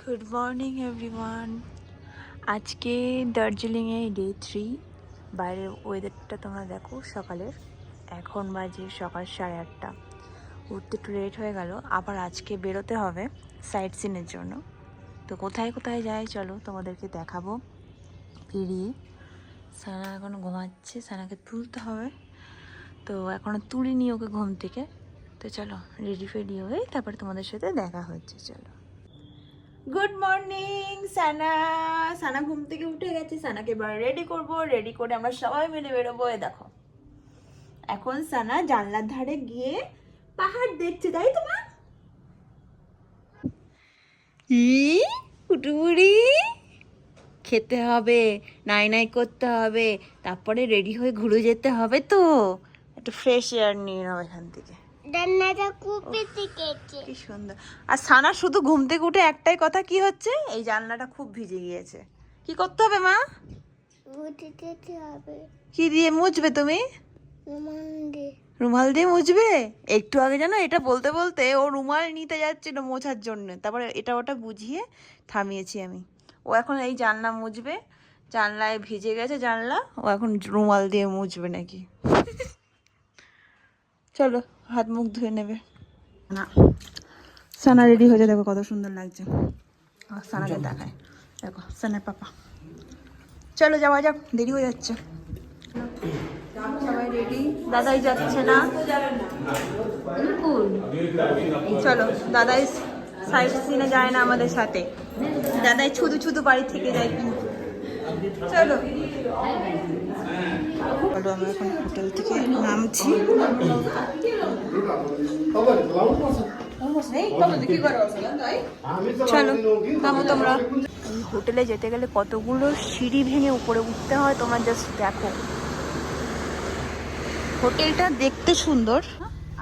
Good morning everyone. আজকে দার্জিলিংয়ে day 3। বাইরের ওয়েদারটা তোমরা দেখো সকালের। এখন বাজে সকাল 8:30। উঠতে একটু লেট হয়ে গেল। আবার আজকে বেরোতে হবে সাইট সিনের জন্য। তো কোথায় কোথায় যাই চলো তোমাদেরকে দেখাবো বেরিয়ে। সানা এখনও ঘুমাচ্ছে, সানাকে তুলতে হবে। তো এখনও তুলিনি ওকে ঘুম থেকে। তো চলো রেডি ফেডি হয়ে তারপরে তোমাদের সাথে দেখা হচ্ছে। চলো। গুড মর্নিং সানা। সানা ঘুম থেকে উঠে গেছে। সানাকে এবার রেডি করব। রেডি করে আমরা সবাই মিলে বেরোবো। এ দেখো এখন সানা জানলার ধারে গিয়ে পাহাড় দেখছে, তাই তো মা? কুটুবুড়ি খেতে হবে, নাই নাই করতে হবে, তারপরে রেডি হয়ে ঘুরে যেতে হবে। তো একটু ফ্রেশ এয়ার নিয়ে নাও এখান থেকে। কি সুন্দর। আর সানা শুধু ঘুম থেকে উঠে একটাই কথা, কি হচ্ছে, এই জানলাটা খুব ভিজে গিয়েছে। কি করতে হবে মা? কি দিয়ে মুছবে তুমি? রুমাল দিয়ে মুছবে? একটু আগে জানো এটা বলতে বলতে ও রুমাল নিতে যাচ্ছিল মোছার জন্য, তারপরে এটা ওটা বুঝিয়ে থামিয়েছি আমি। ও এখন এই জানলা মুছবে। জানলায় ভিজে গেছে জানলা, ও এখন রুমাল দিয়ে মুছবে নাকি। চলো হাত মুখ ধুয়ে নেবে না। সানা রেডি হয়ে যায়, দেখো কত সুন্দর লাগছে। সানাকে দেখায়, দেখো সানার পাপা। চলো যাওয়া যাক, দেরি হয়ে যাচ্ছে। সবাই রেডি, দাদাই যাচ্ছে না। চলো, দাদাই সাইড সিনে যায় না আমাদের সাথে। দাদাই ছুদু ছুদু বাড়ি থেকে যায় কিন্তু। চলো চলো, আমরা এখন হোটেল থেকে নামছি। চলো নামো তোমরা। এই হোটেলে যেতে গেলে কতগুলো সিঁড়ি ভেঙে উপরে উঠতে হয়, তোমরা জাস্ট দেখো। হোটেলটা দেখতে সুন্দর,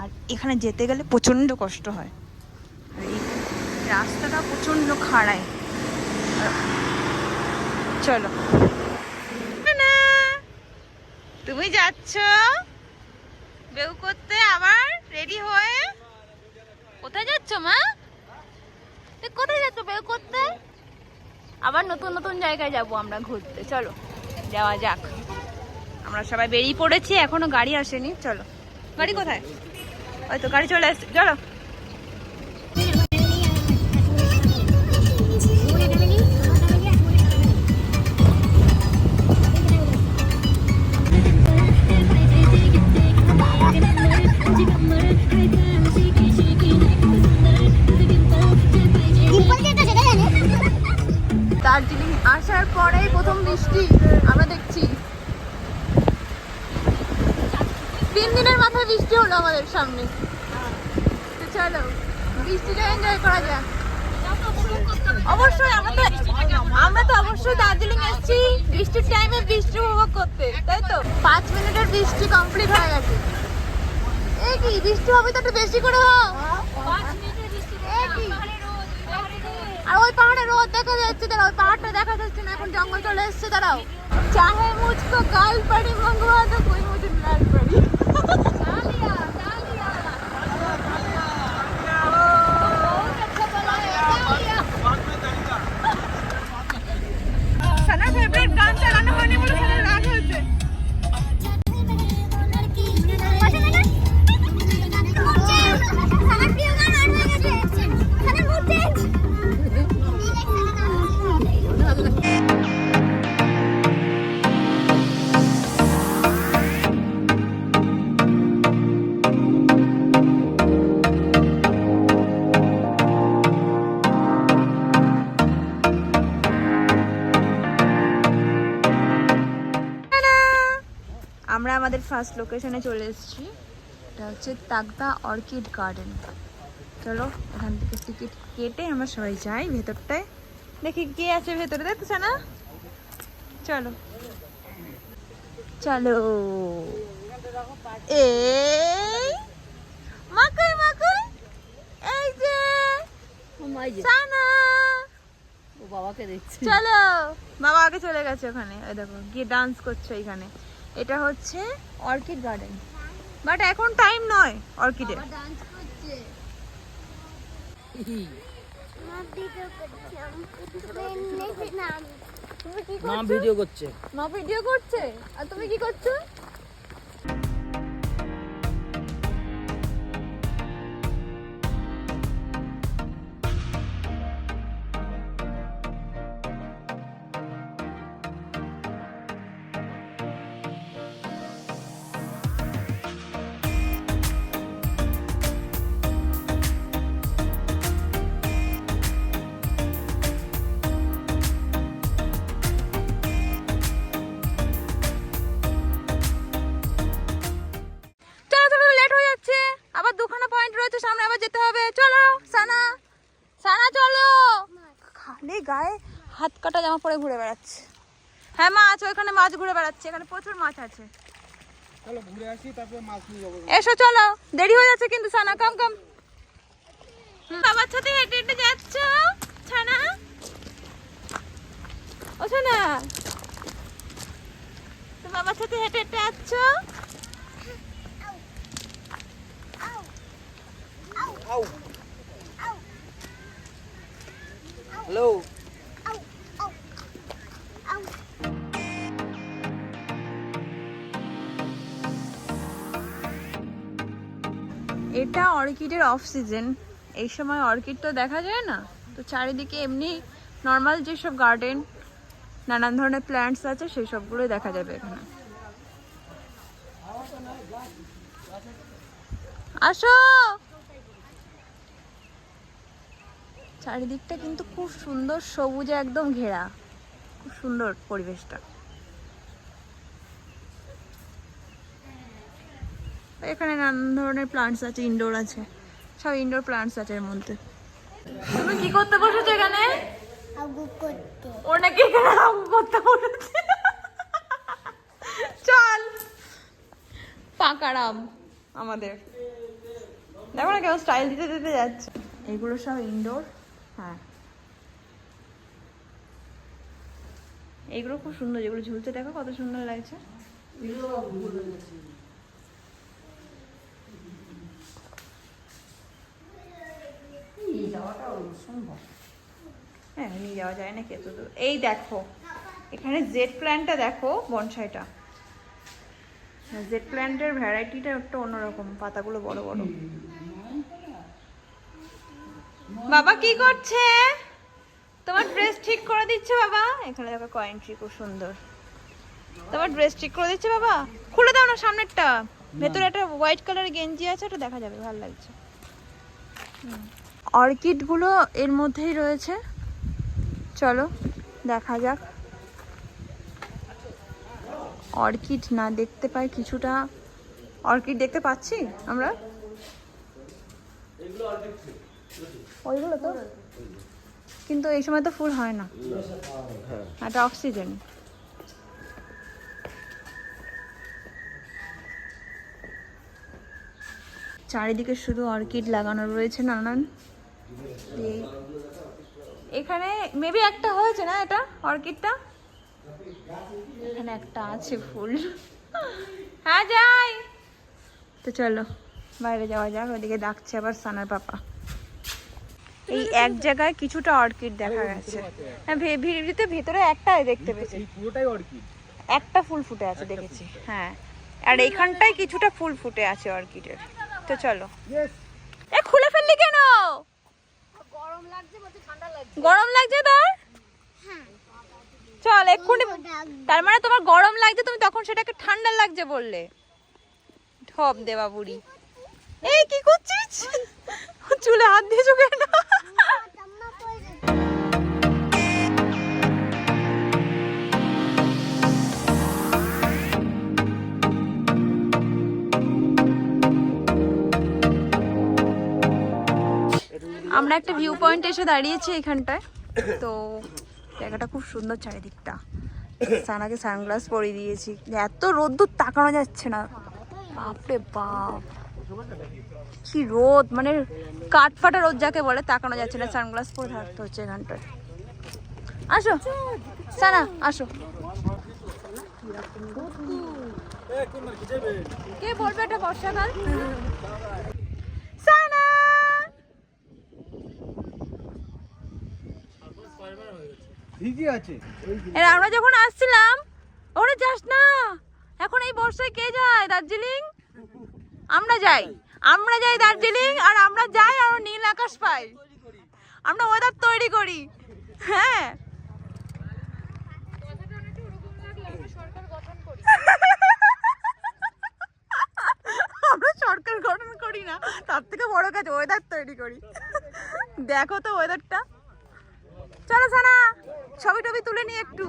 আর এখানে যেতে গেলে প্রচন্ড কষ্ট হয়। আর এই রাস্তাটা প্রচন্ড খাড়ায়। চলো, তুমি যাচ্ছ বেউ করতে আবার রেডি হয়ে? কোথায় যাচ্ছ মা? কোথায় যাচ্ছ বেউ করতে? আবার নতুন নতুন জায়গায় যাব আমরা ঘুরতে। চলো যাওয়া যাক। আমরা সবাই বেরিয়ে পড়েছি, এখনো গাড়ি আসেনি। চলো, গাড়ি কোথায়? হয়তো গাড়ি চলে আসছে। চলো। দার্জিলিং আসার পরেই প্রথম বৃষ্টি আমরা দেখছি। 3 দিনের মাথায় বৃষ্টি হলো আমাদের সামনে। তো চলো বৃষ্টিটা এনজয় করা যাক। অবশ্যই আমরা তো অবশ্যই দার্জিলিং এসেছি বৃষ্টির টাইমে বৃষ্টি উপভোগ করতে, তাই তো? 5 মিনিটের বৃষ্টি কমপ্লিট হয়ে গেছে। এই কি বৃষ্টি হবে তো একটু বেশি করে হোক। আর ওই পাহাড়ে রোদ দেখা যাচ্ছে, দাঁড়াও ওই পাহাড়টা দেখা যাচ্ছে না, এখন জঙ্গল চলে এসছে। দাঁড়াও, চাহে মুঝকো গাল পড়ি মঙ্গवा दो कोई मुझे लाल पड़ी। সানা ফেভারিট গান চালানো হয়নি বলে সানা রাগ হয়েছে। আমরা আমাদের ফার্স্ট লোকেশনে চলে এসেছি। এটা হচ্ছে তাগদা অর্কিড গার্ডেন। চলো এখান থেকে টিকিট কেটে আমরা সবাই যাই ভেতরটায়, দেখি কে আছে ভেতরে। দেখছো না? চলো চলো। এই মাকই মাকই, এই যে সানা ও বাবাকে দেখছে। চলো, বাবা আগে চলে গেছে ওখানে। ওই দেখো গিয়ে ডান্স করছে এখানে। এটা হচ্ছে অর্কিড গার্ডেন, বাট এখন টাইম নয় অর্কিডের। মা ভিডিও করছে। মা ভিডিও করছে আর তুমি কি করছো? আবার দুখানা পয়েন্ট রয়েছে সামনে, আবার যেতে হবে। চলো সানা, সানা চলো। খালি গায়ে হাত কাটা জামা পরে ঘুরে বেড়াচ্ছে। হ্যাঁ মাছ, ওইখানে মাছ ঘুরে বেড়াচ্ছে, এখানে প্রচুর মাছ আছে। চলো ঘুরে আসি, তারপরে মাছ নিয়ে যাবো। এসো চলো, দেরি হয়ে যাচ্ছে কিন্তু। সানা কাম কাম। বাবার সাথে হেঁটে হেঁটে যাচ্ছ ছানা? ও ছানা, তুমি বাবার সাথে হেঁটে হেঁটে যাচ্ছ? হ্যালো। এটা অর্কিডের অফ সিজন, এই সময় অর্কিড তো দেখা যায় না, তো চারিদিকে এমনি নর্মাল যেসব গার্ডেন নানান ধরনের প্ল্যান্টস আছে সেই সবগুলোই দেখা যাবে এখানে। আসো। চারিদিকটা কিন্তু খুব সুন্দর, সবুজে একদম ঘেরা, খুব সুন্দর পরিবেশটা। এখানে নানান ধরনের প্লান্টস আছে, ইনডোর আছে, সব ইনডোর প্লান্টস আছে এর মধ্যে। তুমি কি করতে বসেছো এখানে? আগু করতে। ওর নাকি এখানে আগু করতে বসেছে। চল পাকারাম আমাদের, দেখো না কেমন স্টাইল দিতে দিতে যাচ্ছে। এগুলো সব ইনডোর। হ্যাঁ এইগুলো খুব সুন্দর, যেগুলো ঝুলছে দেখো কত সুন্দর লাগছে। হ্যাঁ নিয়ে যাওয়া যায় না কেত দূর। এই দেখো এখানে জেড প্ল্যান্টটা দেখো, বনসাইটা। জেড প্ল্যান্টের ভ্যারাইটিটা একটু অন্যরকম, পাতাগুলো বড় বড়। বাবা কি করছে? তোমার ড্রেস ঠিক করে দিচ্ছে বাবা। এখানে দেখো কয়েন্ট্রি খুব সুন্দর। তোমার ড্রেস ঠিক করে দিচ্ছে বাবা। খুলে দাও না সামনেরটা, ভেতরে একটা হোয়াইট কালারের গেঞ্জি আছে, ওটা দেখা যাবে, ভালো লাগছে। অর্কিড গুলো এর মধ্যেই রয়েছে, চলো দেখা যাক। অর্কিড না দেখতে পাই, কিছুটা অর্কিড দেখতে পাচ্ছি আমরা। ওইগুলো তো, কিন্তু এই সময় তো ফুল হয় না, এটা অক্সিজেন। চারিদিকে শুধু অর্কিড লাগানো রয়েছে নানান। এখানে মেবি একটা হয়েছে না, এটা অর্কিডটা, এখানে একটা আছে ফুল। হ্যাঁ যাই তো, চলো বাইরে যাওয়া যাক। ওইদিকে ডাকছে আবার সানার পাপা। এই এক জায়গায় কিছুটা অর্কিড দেখা গেছে। হ্যাঁ ভিড়িতে ভেতরে একটা দেখতে পেয়েছি, পুরোটাই অর্কিড, একটা ফুল ফুটে আছে দেখেছি। হ্যাঁ আর এইখানটায় কিছুটা ফুল ফুটে আছে অর্কিডের। তো চলো। এ খুলে ফেললি কেন? গরম লাগছে বলতে, ঠান্ডা লাগছে। গরম লাগছে তোর? হ্যাঁ চল এক্ষুনি। তার মানে তোমার গরম লাগছে, তুমি তখন সেটাকে ঠান্ডা লাগছে বললে। ঠপ দেবা বুড়ি। এই কি করছিস? চুলে হাত দিয়েছো কেন? আমরা একটা ভিউ পয়েন্ট এসে দাঁড়িয়েছি এখানটায়, তো জায়গাটা খুব সুন্দর চারিদিকটা। সানাকে সানগ্লাস পরিয়ে দিয়েছি, এত রোদ্দুর তাকানো যাচ্ছে না, বাপরে বাপ কি রোদ, মানে কাঠ ফাটা রোদ যাকে বলে, তাকানো যাচ্ছে না, সানগ্লাস পরে থাকতে হচ্ছে এখানটায়। আসো সানা আসো। কে বলবে এটা বর্ষাকাল? সানা ঠিকই আছে। এর আমরা যখন আসছিলাম ওরে যাস না, এখন এই বর্ষায় কে যায় দার্জিলিং? আমরা যাই দার্জিলিং, আর আমরা যাই আর নীল আকাশ পাই, আমরা ওয়েদার তৈরি করি। হ্যাঁ আমরা সরকার গঠন করি না, তার থেকে বড় কাজ ওয়েদার তৈরি করি। দেখো তো ওয়েদারটা। চলো সানা ছবি টবি তুলে নি একটু।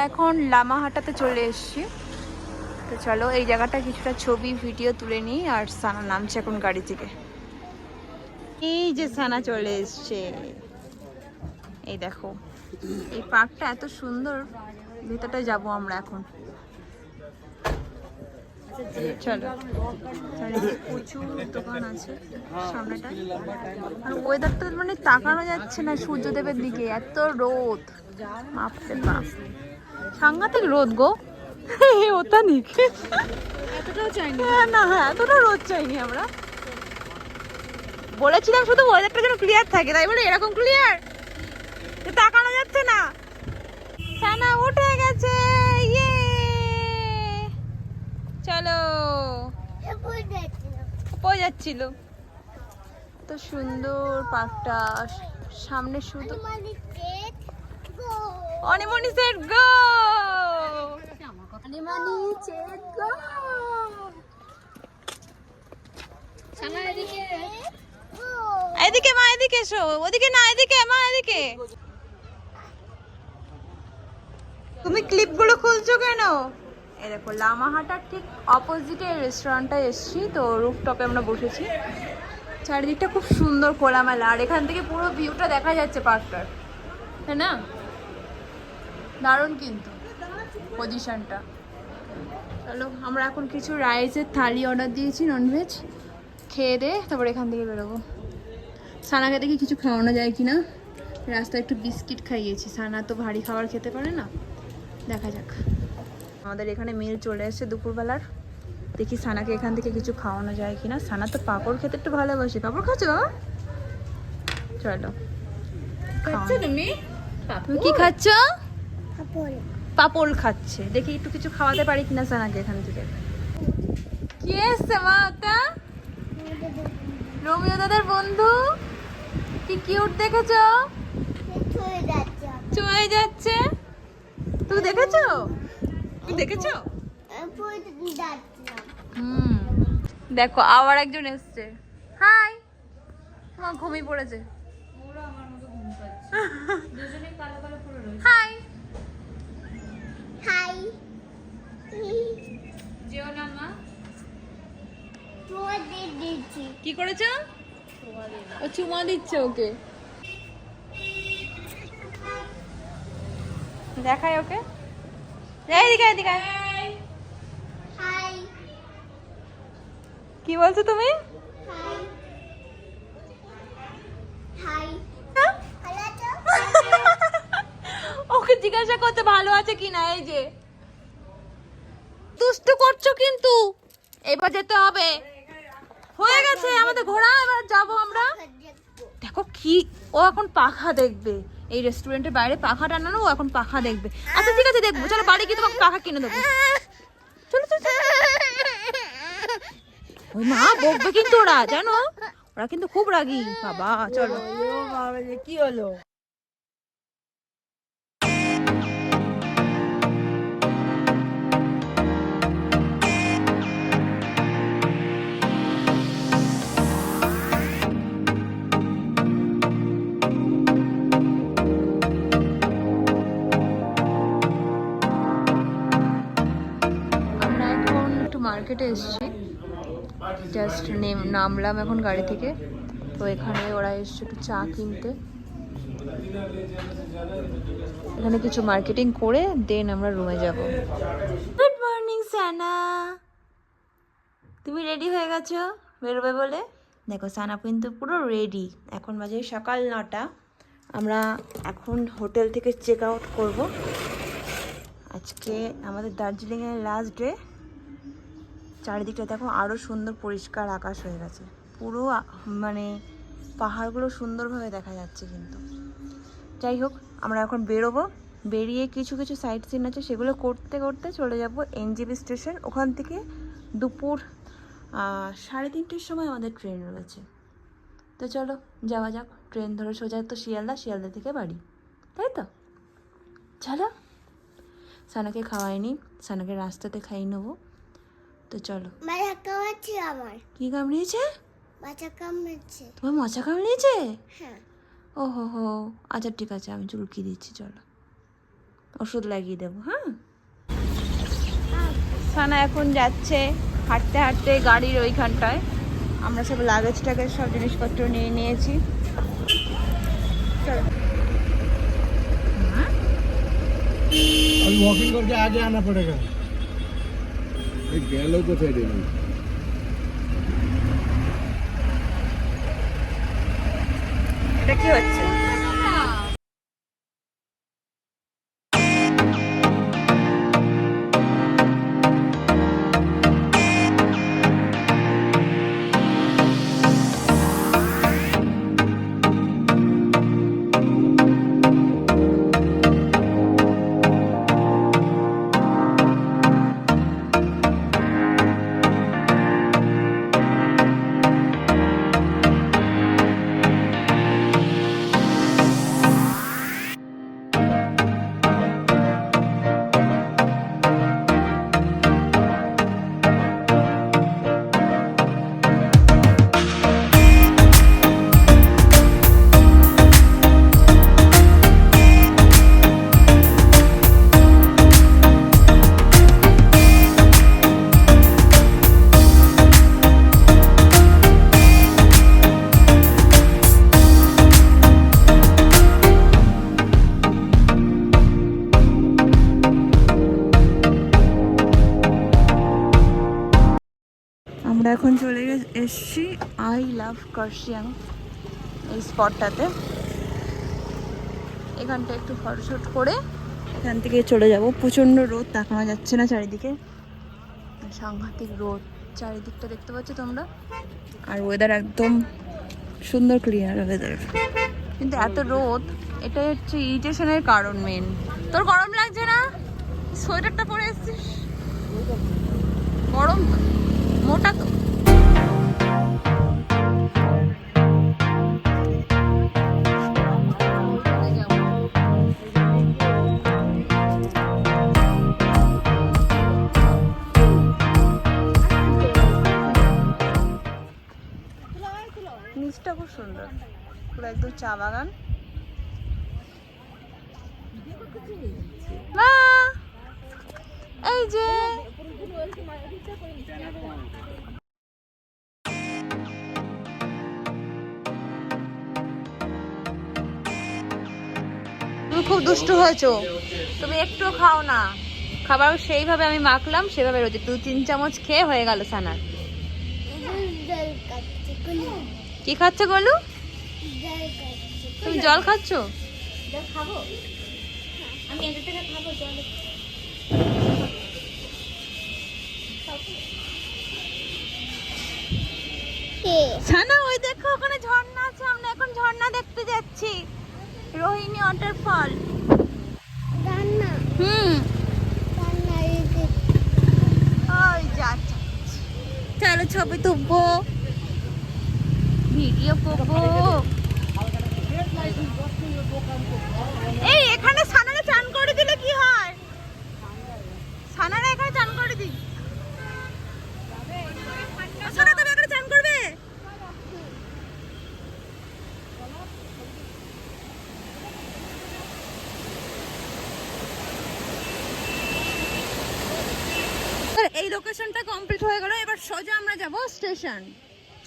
এখন লামাহাটাতে চলে এসেছি, তো চলো এই জায়গাটা কিছুটা ছবি ভিডিও তুলে নিই। আর সানা নামছে এখন গাড়ি থেকে। এই যে সানা চলে এসছে, এই দেখো এই পার্কটা এত সুন্দর, ভেতরটায় যাব আমরা এখন। চলো প্রচুর দোকান আছে সামনেটা, আর ওয়েদারটা মানে তাকানো যাচ্ছে না সূর্যদেবের দিকে, এত রোদ, বাপরে বাপ সাংঘাতিক রোদ গো। ওটা নিক এতটাও চাইনি না, হ্যাঁ এতটা রোদ চাইনি আমরা। বলেছিলাম শুধু ওয়েদারটা যেন ক্লিয়ার থাকে, তাই বলে এরকম ক্লিয়ার তাকানো যাচ্ছে না। সানা উঠে গেছে, ইয়ে চলো। পড়ে যাচ্ছিল, তো সুন্দর পার্কটা, সামনে শুধু অনিমনি সেট গো, অনিমনি সেট গো। এদিকে মা, এদিকে এসো, ওদিকে না, এদিকে মা, এদিকে। তুমি ক্লিপগুলো খুলছো কেন? এই দেখো লামাহাটার ঠিক অপোজিটে রেস্টুরেন্টটা এসেছি, তো রুফটপে আমরা বসেছি। চারিদিকটা খুব সুন্দর খোলামেলা, আর এখান থেকে পুরো ভিউটা দেখা যাচ্ছে পার্কটার, তাই না? দারুণ কিন্তু পজিশনটা। চলো আমরা এখন কিছু রাইসের থালি অর্ডার দিয়েছি, ননভেজ, খেয়ে দে তারপর এখান থেকে বেরোবো। সানাকে দেখি কিছু খাওয়ানো যায় কিনা, রাস্তায় একটু বিস্কিট খাইয়েছি, সানা তো ভারী খাবার খেতে পারে না, দেখা যাক। আমাদের এখানে মিল চলে এসেছে দুপুরবেলার, দেখি সানাকে এখান থেকে কিছু খাওয়ানো যায় কিনা। সানা তো পাঁপড় খেতে একটু ভালোবাসে, পাঁপড় খাচ্ছো বাবা? চলো তুমি কি খাচ্ছ? পাপড় খাচ্ছে, দেখি একটু কিছু খাওয়াতে পারি কিনা সানাকে এখান থেকে। কি এসছে মা? ওটা রোমিও দাদার বন্ধু, কি কিউট দেখেছো? চলে যাচ্ছে, তুমি দেখেছো? তুমি দেখেছো? দেখো আবার একজন এসছে। হাই, তোমার ঘুমিয়ে পড়েছে। হাই হাই, যেও না মা। কি করেছো? ও চুমা দিচ্ছে ওকে, দেখাই ওকে। এইদিকে এইদিকে। কি বলছো তুমি? ওকে জিজ্ঞাসা করতে ভালো আছে কিনা। এই যে দুষ্টু করছো কিন্তু, এবার যেতে হবে, হয়ে গেছে আমাদের ঘোরা, এবার যাবো আমরা। দেখো কি, ও এখন পাখা দেখবে, এই রেস্টুরেন্টের বাইরে পাখা টানানো, ও এখন পাখা দেখবে। আচ্ছা ঠিক আছে দেখবো, চলো বাড়ি গিয়ে তোমাকে পাখা কিনে দেবো। চলো চলো চলো। ওই মা বকবে কিন্তু, ওরা জানো, ওরা কিন্তু খুব রাগী বাবা। চলো। কি হলো? মার্কেটে এসেছি, জাস্ট নামলাম এখন গাড়ি থেকে। তো এখানে ওরা এসছে একটু চা কিনতে, এখানে কিছু মার্কেটিং করে দেন আমরা রুমে যাব। গুড মর্নিং সানা, তুমি রেডি হয়ে গেছো বেরোবে বলে? দেখো সানা কিন্তু পুরো রেডি। এখন বাজে সকাল 9টা। আমরা এখন হোটেল থেকে চেক আউট করবো। আজকে আমাদের দার্জিলিংয়ের লাস্ট ডে। চারিদিকটা দেখো আরও সুন্দর পরিষ্কার আকাশ হয়ে গেছে, পুরো মানে পাহাড়গুলো সুন্দরভাবে দেখা যাচ্ছে। কিন্তু যাই হোক, আমরা এখন বেরোবো। বেরিয়ে কিছু কিছু সাইট সিন আছে, সেগুলো করতে করতে চলে যাব এনজেপি স্টেশন। ওখান থেকে দুপুর 3:30টার সময় আমাদের ট্রেন রয়েছে। তো চলো যাওয়া যাক। ট্রেন ধরে সোজা তো শিয়ালদা থেকে বাড়ি, তাই তো? চলো, সানাকে খাওয়াইনি, সানাকে রাস্তাতে খাইয়ে নেবো। তো চলো। মাথা কামড়েছে আমার। কি কামড়িয়েছে? মাথা কামড়েছে। তোমার মশা কামড়িয়েছে? হ্যাঁ। ও হো হো, আচ্ছা ঠিক আছে, আমি চুলকি দিচ্ছি, চলো ওষুধ লাগিয়ে দেবো। হ্যাঁ, সানা এখন যাচ্ছে হাঁটতে হাঁটতে গাড়ির ওইখানটায়। আমরা সব লাগেজ টাগেজ সব জিনিসপত্র নিয়ে নিয়েছি। अभी वॉकिंग करके आगे आना पड़ेगा। गैलो को थे এটা কি হচ্ছে? আমরা এখন চলে এসছি আই লাভ কার্শিয়াং এই স্পটটাতে। এখানটা একটু ফটোশুট করে এখান থেকে চলে যাব। প্রচণ্ড রোদ, তাকানো যাচ্ছে না চারিদিকে, সাংঘাতিক রোদ চারিদিকটা দেখতে পাচ্ছ তোমরা। আর ওয়েদার একদম সুন্দর ক্লিয়ার ওয়েদার, কিন্তু এত রোদ, এটাই হচ্ছে ইরিটেশনের কারণ মেন। তোর গরম লাগছে না? সোয়েটারটা পরে এসছিস, গরম তো, মোটা তো। নিচটা খুব সুন্দর, পুরো একদম চা বাগান। মা, এই যে তুমি খুব দুষ্টু হয়েছো, তুমি একটু খাও না। খাবার সেইভাবে আমি মাখলাম, সেভাবে রয়েছে। 2-3 চামচ খেয়ে হয়ে গেল সানার। কি খাচ্ছে গোলু? তুমি জল খাচ্ছ? সানা ওই দেখো ওখানে ঝর্ণা আছে, আমরা এখন ঝর্ণা দেখতে যাচ্ছি, রোহিণী ওয়াটারফল। ওই যাচ্ছে, চলো ছবি তুলবো, ভিডিও করবো। এই এখানে সানারে চান করে দিলে কি হয়? সানারে এখানে চান করে দিই। সানা তুমি এখানে চান করবে? এই লোকেশন স্টেশনটা কমপ্লিট হয়ে গেল, এবার সোজা আমরা যাব স্টেশন।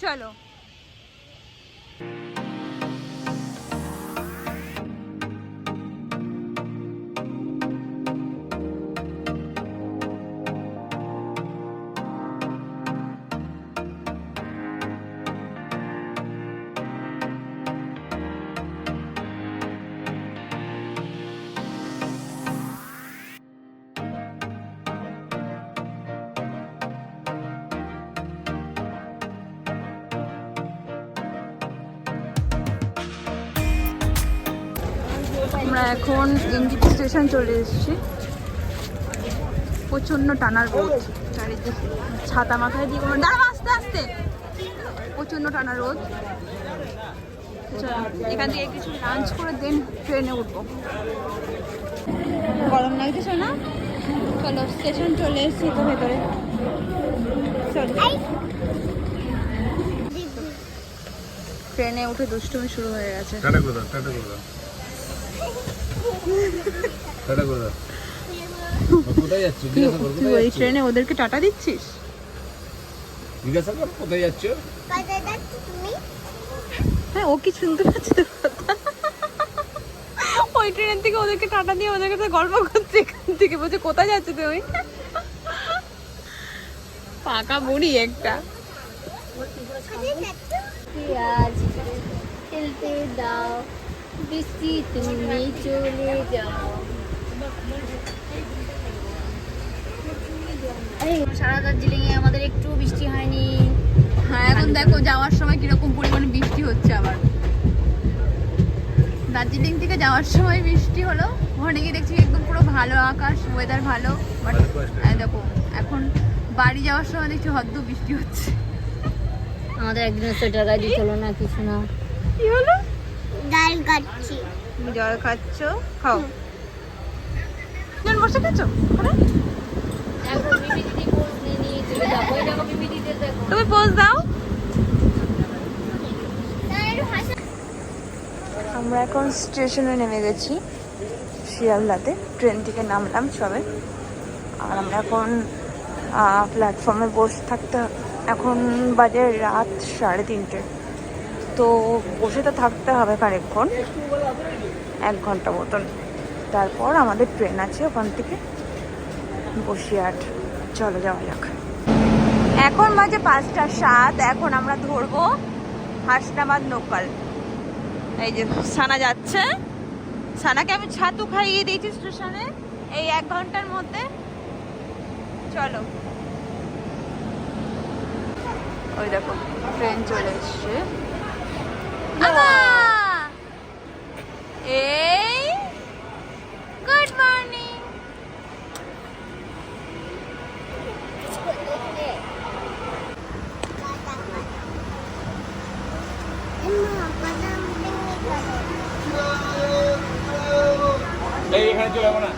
চলো। আমরা এখন এনজিপি স্টেশন চলে এসেছি। প্রচন্ড টানার রোদ, চারিদিকে ছাতা মাথায় দিয়ে কোনো দাঁড়াও, আস্তে আস্তে, প্রচন্ড টানা রোদ। এখান থেকে কিছু লাঞ্চ করে দেন ট্রেনে উঠবো। গরম লাগছে না? চলো, স্টেশন চলে এসেছি তো ভেতরে। চলো, ট্রেনে উঠে দুষ্টুমি শুরু হয়ে গেছে। কোথায় যাচ্ছ? তুই ওই ট্রেনে ওদেরকে টাটা দিচ্ছিস? জিজ্ঞাসা কর কোথায় যাচ্ছ? হ্যাঁ, ও কি শুনতে পাচ্ছে তো কথা? ওই ট্রেনের থেকে ওদেরকে টাটা দিয়ে ওদের কাছে গল্প করছে, এখান থেকে বলছে কোথায় যাচ্ছে তুমি? পাকা বুড়ি একটা। আজ খেলতে দাও, বৃষ্টি তুমি চলে যাও। সারা দার্জিলিং এ আমাদের একটু বৃষ্টি হয়নি। হ্যাঁ, এখন দেখো যাওয়ার সময় কিরকম পরিমাণে বৃষ্টি হচ্ছে। আবার দার্জিলিং থেকে যাওয়ার সময় বৃষ্টি হলো, ওখানে গিয়ে দেখছি একদম পুরো ভালো আকাশ, ওয়েদার ভালো। বাট দেখো এখন বাড়ি যাওয়ার সময় দেখছি হদ্দু বৃষ্টি হচ্ছে। আমাদের একদিনের সোয়েটার গায়ে দিতে হলো না, কিছু না। কি হলো? ডাল কাটছি। তুমি জল খাচ্ছ, খাও। বসে খাচ্ছো? তুমি পোজ দাও। আমরা এখন স্টেশনে নেমে গেছি শিয়ালদাতে, ট্রেন থেকে নামলাম সবে। আর আমরা এখন প্ল্যাটফর্মে বসে থাকতে, এখন বাজে রাত 3:30। তো বসে তো থাকতে হবে খানিকক্ষণ, 1 ঘন্টা মতন। তারপর আমাদের ট্রেন আছে ওখান থেকে বসিরহাট। চলো যাওয়া যাক। এখন বাজে 5:07। এখন আমরা ধরবো হাসনাবাদ লোকাল। এই যে সানা যাচ্ছে, সানাকে আমি ছাতু খাইয়ে দিয়েছি স্টেশনে এই 1 ঘন্টার মধ্যে। চলো, ওই দেখো ট্রেন চলে এসছে। এই গুড মর্নিং। এখানে চলে যাবো না।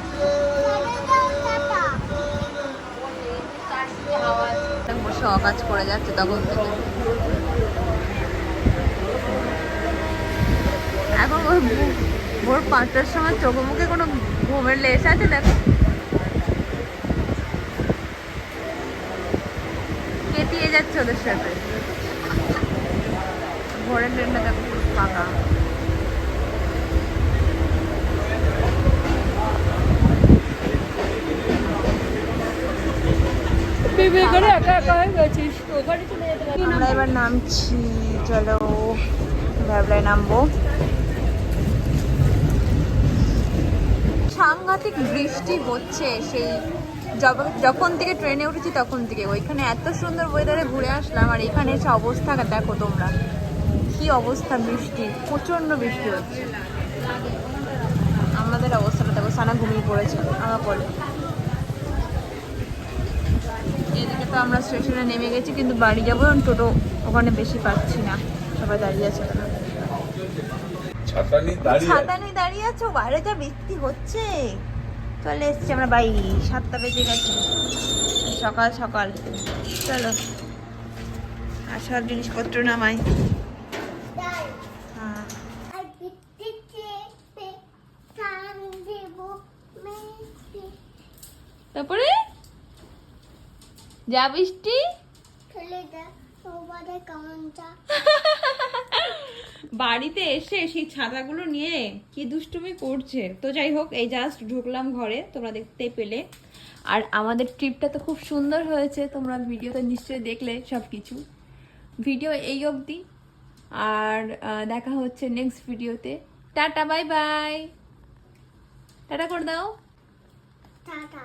বসে অকাজ করে যাচ্ছে তখন থেকে। এখন ভোর 5টার সময় চোখে মুখে কোনো ঘুমের লেশ আছে? দেখো কেটিয়ে যাচ্ছে ওদের সাথে। ভোরের ট্রেনটা দেখো পুরো ফাঁকা। আমরা এবার নামছি, চলো ভ্যাবলায় নামবো। সাংঘাতিক বৃষ্টি হচ্ছে সেই যখন থেকে ট্রেনে উঠেছি তখন থেকে। ওইখানে এত সুন্দর ওয়েদারে ঘুরে আসলাম, আর এখানে এসে অবস্থা দেখো তোমরা, কি অবস্থা। বৃষ্টি, প্রচন্ড বৃষ্টি হচ্ছে। আমাদের অবস্থাটা দেখো, সানা ঘুমিয়ে পড়েছে আমার পরে। এদিকে তো আমরা স্টেশনে নেমে গেছি, কিন্তু বাড়ি যাবো। টোটো ওখানে বেশি পাচ্ছি না, সবাই দাঁড়িয়ে আছে। ছাতা নিয়ে দাঁড়িয়ে আছো, বাইরে যা বৃষ্টি হচ্ছে। চলে এসছি আমরা বাড়ি, 7টা বেজে গেছে, সকাল সকাল। চলো আর সব জিনিসপত্র নামাই। তারপরে যা বৃষ্টি বাড়িতে এসে সেই ছাতাগুলো নিয়ে কি দুষ্টুমি করছে। তো যাই হোক, এই জাস্ট ঢুকলাম ঘরে, তোমরা দেখতে পেলে। আর আমাদের ট্রিপটা তো খুব সুন্দর হয়েছে, তোমরা ভিডিওতে নিশ্চয়ই দেখলে সব কিছু। ভিডিও এই অবধি, আর দেখা হচ্ছে নেক্সট ভিডিওতে। টাটা, বাই বাই, টাটা করে দাও। টাটা।